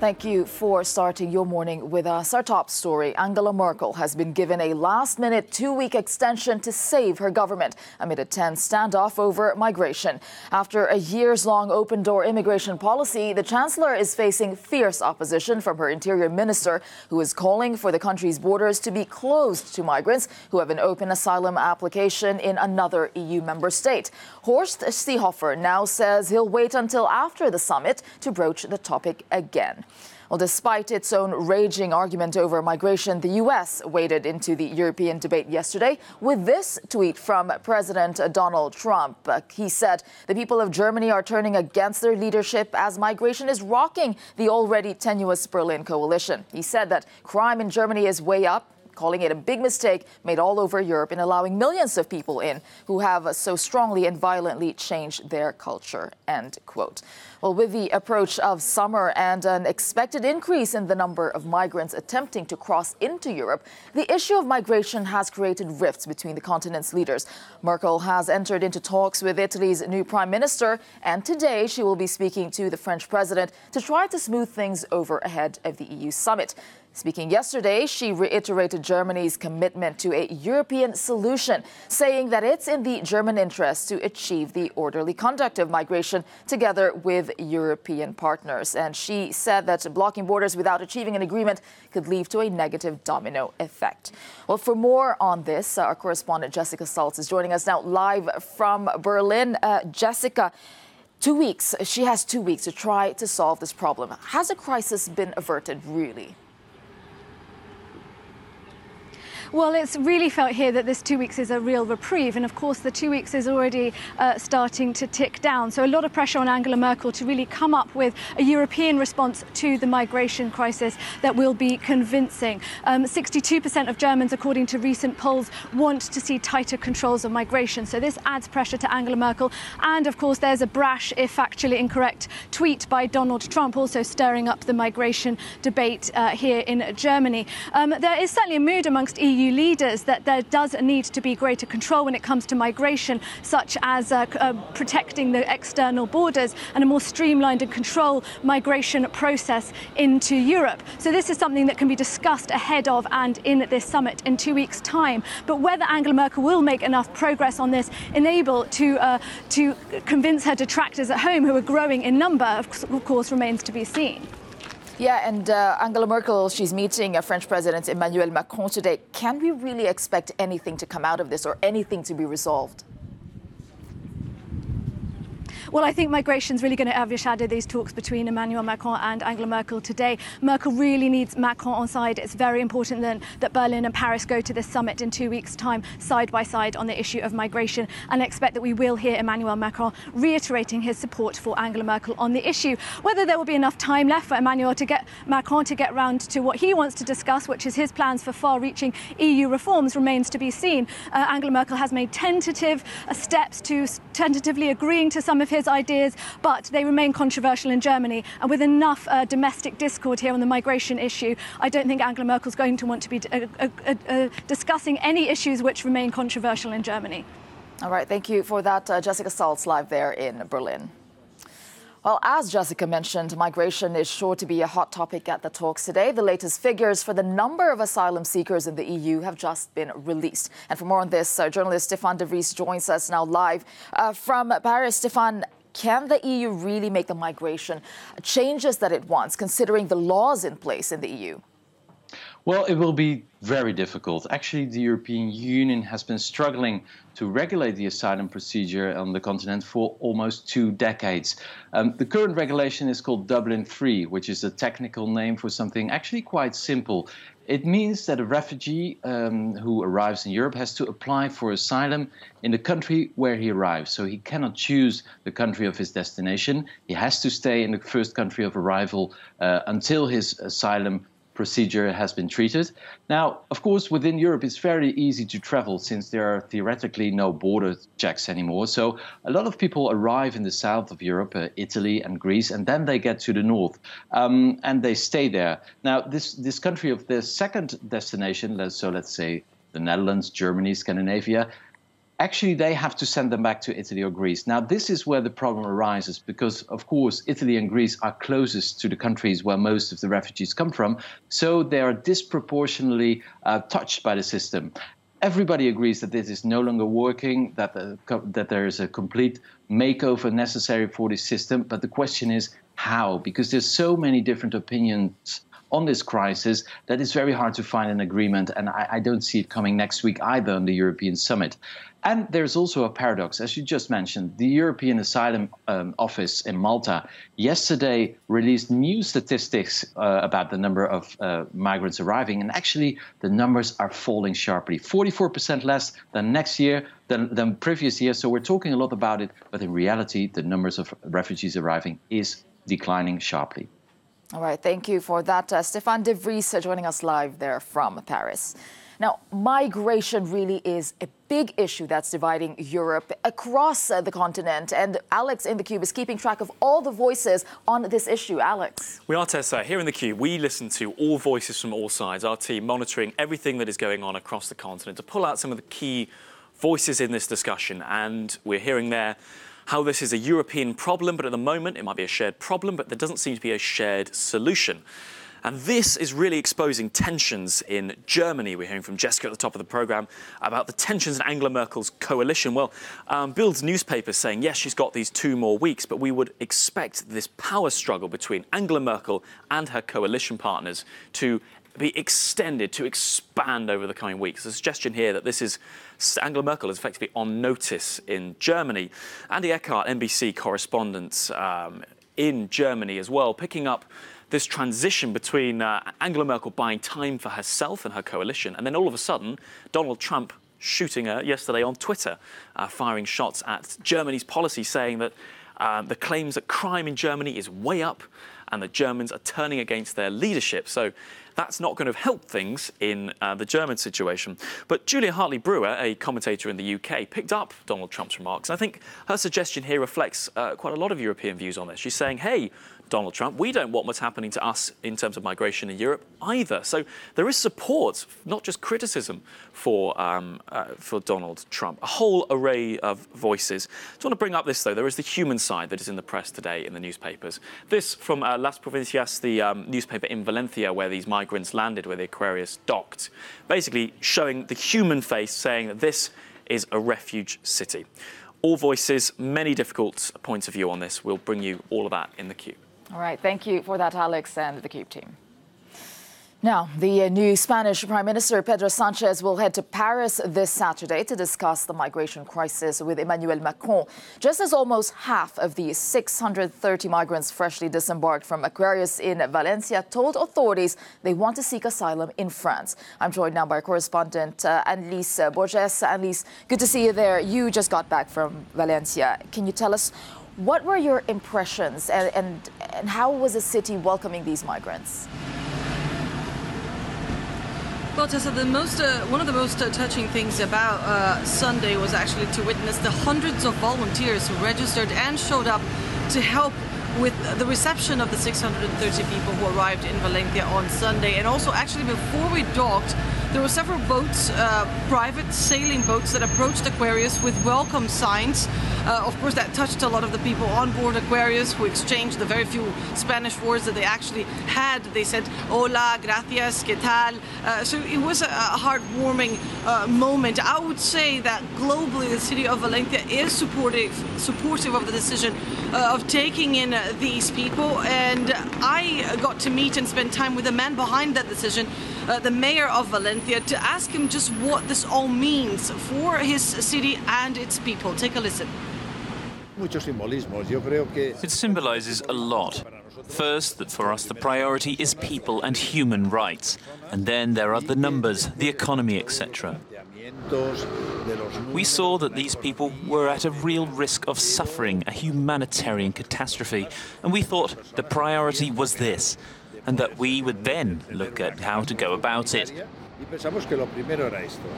Thank you for starting your morning with us. Our top story, Angela Merkel has been given a last-minute 2-week extension to save her government amid a tense standoff over migration. After a years-long open-door immigration policy, the Chancellor is facing fierce opposition from her Interior Minister, who is calling for the country's borders to be closed to migrants who have an open asylum application in another EU member state. Horst Seehofer now says he'll wait until after the summit to broach the topic again. Well, despite its own raging argument over migration, the U.S. waded into the European debate yesterday with this tweet from President Donald Trump. He said the people of Germany are turning against their leadership as migration is rocking the already tenuous Berlin coalition. He said that crime in Germany is way up, calling it a big mistake made all over Europe in allowing millions of people in who have so strongly and violently changed their culture, end quote. Well, with the approach of summer and an expected increase in the number of migrants attempting to cross into Europe, the issue of migration has created rifts between the continent's leaders. Merkel has entered into talks with Italy's new prime minister, and today she will be speaking to the French president to try to smooth things over ahead of the EU summit. Speaking yesterday, she reiterated Germany's commitment to a European solution, saying that it's in the German interest to achieve the orderly conduct of migration together with European partners. And she said that blocking borders without achieving an agreement could lead to a negative domino effect. Well, for more on this, our correspondent Jessica Saltz is joining us now live from Berlin. Jessica, 2 weeks. She has 2 weeks to try to solve this problem. Has the crisis been averted, really? Well, it's really felt here that this 2 weeks is a real reprieve. And of course, the 2 weeks is already starting to tick down. So a lot of pressure on Angela Merkel to really come up with a European response to the migration crisis that will be convincing. 62% of Germans, according to recent polls, want to see tighter controls of migration. So this adds pressure to Angela Merkel. And of course, there's a brash, if factually incorrect, tweet by Donald Trump, also stirring up the migration debate here in Germany. There is certainly a mood amongst EU leaders that there does need to be greater control when it comes to migration, such as protecting the external borders and a more streamlined and controlled migration process into Europe. So this is something that can be discussed ahead of and in this summit in 2 weeks' time. But whether Angela Merkel will make enough progress on this, enable to convince her detractors at home, who are growing in number, of course, remains to be seen. Yeah, and Angela Merkel, she's meeting French President Emmanuel Macron today. Can we really expect anything to come out of this or anything to be resolved? Well, I think migration is really going to overshadow these talks between Emmanuel Macron and Angela Merkel today. Merkel really needs Macron on side. It's very important then that Berlin and Paris go to this summit in 2 weeks' time, side by side, on the issue of migration. And I expect that we will hear Emmanuel Macron reiterating his support for Angela Merkel on the issue. Whether there will be enough time left for Macron to get round to what he wants to discuss, which is his plans for far-reaching EU reforms, remains to be seen. Angela Merkel has made tentative steps to tentatively agreeing to some of his ideas, but they remain controversial in Germany. And with enough domestic discord here on the migration issue, I don't think Angela Merkel's going to want to be discussing any issues which remain controversial in Germany. All right, thank you for that, Jessica Saltz, live there in Berlin. Well, as Jessica mentioned, migration is sure to be a hot topic at the talks today. The latest figures for the number of asylum seekers in the EU have just been released. And for more on this, journalist Stefan de Vries joins us now live from Paris. Stefan, can the EU really make the migration changes that it wants, considering the laws in place in the EU? Well, it will be very difficult. Actually, the European Union has been struggling to regulate the asylum procedure on the continent for almost 2 decades. The current regulation is called Dublin III, which is a technical name for something actually quite simple. It means that a refugee who arrives in Europe has to apply for asylum in the country where he arrives. So he cannot choose the country of his destination. He has to stay in the first country of arrival until his asylum procedure has been treated. Now, of course, within Europe, it's very easy to travel since there are theoretically no border checks anymore. So a lot of people arrive in the south of Europe, Italy and Greece, and then they get to the north and they stay there. Now, this country of their second destination, let's say the Netherlands, Germany, Scandinavia, Actually, they have to send them back to Italy or Greece. Now, this is where the problem arises because, of course, Italy and Greece are closest to the countries where most of the refugees come from, so they are disproportionately touched by the system. Everybody agrees that this is no longer working, that there is a complete makeover necessary for this system, but the question is how? Because there's so many different opinions on this crisis that it's very hard to find an agreement, and I don't see it coming next week either on the European summit. And there's also a paradox, as you just mentioned. The European Asylum Office in Malta yesterday released new statistics about the number of migrants arriving, and actually the numbers are falling sharply. 44% less than next year, than previous year. So we're talking a lot about it, but in reality, the numbers of refugees arriving is declining sharply. All right, thank you for that. Stéphane de Vries joining us live there from Paris. Now, migration really is a big issue that's dividing Europe across the continent. And Alex in the Cube is keeping track of all the voices on this issue. Alex. We are, Tessa. Here in the Cube, we listen to all voices from all sides. Our team monitoring everything that is going on across the continent to pull out some of the key voices in this discussion. And we're hearing there how this is a European problem, but at the moment it might be a shared problem, but there doesn't seem to be a shared solution. And this is really exposing tensions in Germany. We're hearing from Jessica at the top of the programme about the tensions in Angela Merkel's coalition. Well, Bild's newspaper saying, yes, she's got these 2 more weeks, but we would expect this power struggle between Angela Merkel and her coalition partners to be extended, to expand over the coming weeks. There's a suggestion here that this is Angela Merkel is effectively on notice in Germany. Andy Eckhart, NBC correspondent in Germany as well, picking up this transition between Angela Merkel buying time for herself and her coalition, and then all of a sudden, Donald Trump shooting her yesterday on Twitter, firing shots at Germany's policy, saying that the claims that crime in Germany is way up and the Germans are turning against their leadership. So that's not going to help things in the German situation. But Julia Hartley-Brewer, a commentator in the UK, picked up Donald Trump's remarks. And I think her suggestion here reflects quite a lot of European views on this. She's saying, hey, Donald Trump, we don't want what's happening to us in terms of migration in Europe either. So there is support, not just criticism, for Donald Trump. A whole array of voices. I just want to bring up this, though. There is the human side that is in the press today in the newspapers. This from Las Provincias, the newspaper in Valencia, where these migrants landed, where the Aquarius docked. Basically showing the human face, saying that this is a refuge city. All voices, many difficult points of view on this. We'll bring you all of that in the Cube. All right, thank you for that, Alex, and the Cube team. Now, the new Spanish Prime Minister Pedro Sanchez will head to Paris this Saturday to discuss the migration crisis with Emmanuel Macron, just as almost half of the 630 migrants freshly disembarked from Aquarius in Valencia told authorities they want to seek asylum in France. I'm joined now by correspondent Annelise Borges. Annelise, good to see you there. You just got back from Valencia. Can you tell us what were your impressions and how was the city welcoming these migrants? Well, Tessa, one of the most touching things about Sunday was actually to witness the hundreds of volunteers who registered and showed up to help with the reception of the 630 people who arrived in Valencia on Sunday. And also, actually, before we docked, there were several boats, private sailing boats that approached Aquarius with welcome signs. Of course, that touched a lot of the people on board Aquarius, who exchanged the very few Spanish words that they actually had. They said, hola, gracias, ¿qué tal? So it was a heartwarming moment. I would say that globally, the city of Valencia is supportive of the decision of taking in these people. And I got to meet and spend time with the man behind that decision, the mayor of Valencia, to ask him just what this all means for his city and its people. Take a listen. It symbolizes a lot. First, that for us the priority is people and human rights. And then there are the numbers, the economy, etc. We saw that these people were at a real risk of suffering a humanitarian catastrophe. And we thought the priority was this, and that we would then look at how to go about it.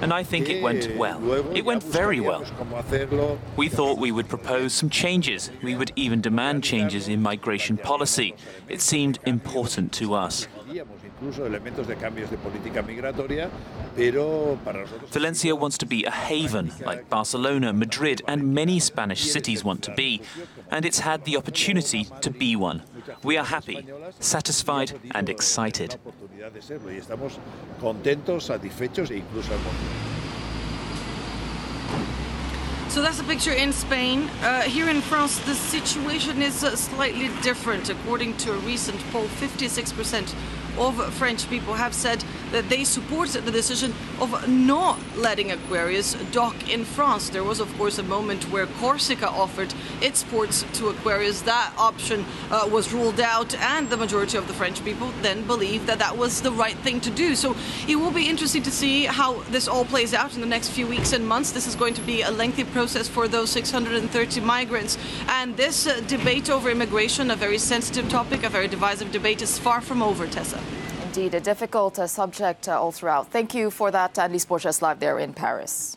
And I think it went well. It went very well. We thought we would propose some changes. We would even demand changes in migration policy. It seemed important to us. Valencia wants to be a haven, like Barcelona, Madrid, and many Spanish cities want to be, and it's had the opportunity to be one. We are happy, satisfied, and excited. So that's a picture in Spain. Here in France, the situation is slightly different. According to a recent poll, 56% of French people have said that they support the decision of not letting Aquarius dock in France. There was, of course, a moment where Corsica offered its ports to Aquarius. That option was ruled out, and the majority of the French people then believed that that was the right thing to do. So it will be interesting to see how this all plays out in the next few weeks and months. This is going to be a lengthy process for those 630 migrants. And this debate over immigration, a very sensitive topic, a very divisive debate, is far from over, Tessa. Indeed, a difficult subject all throughout. Thank you for that, Annelise Borges, live there in Paris.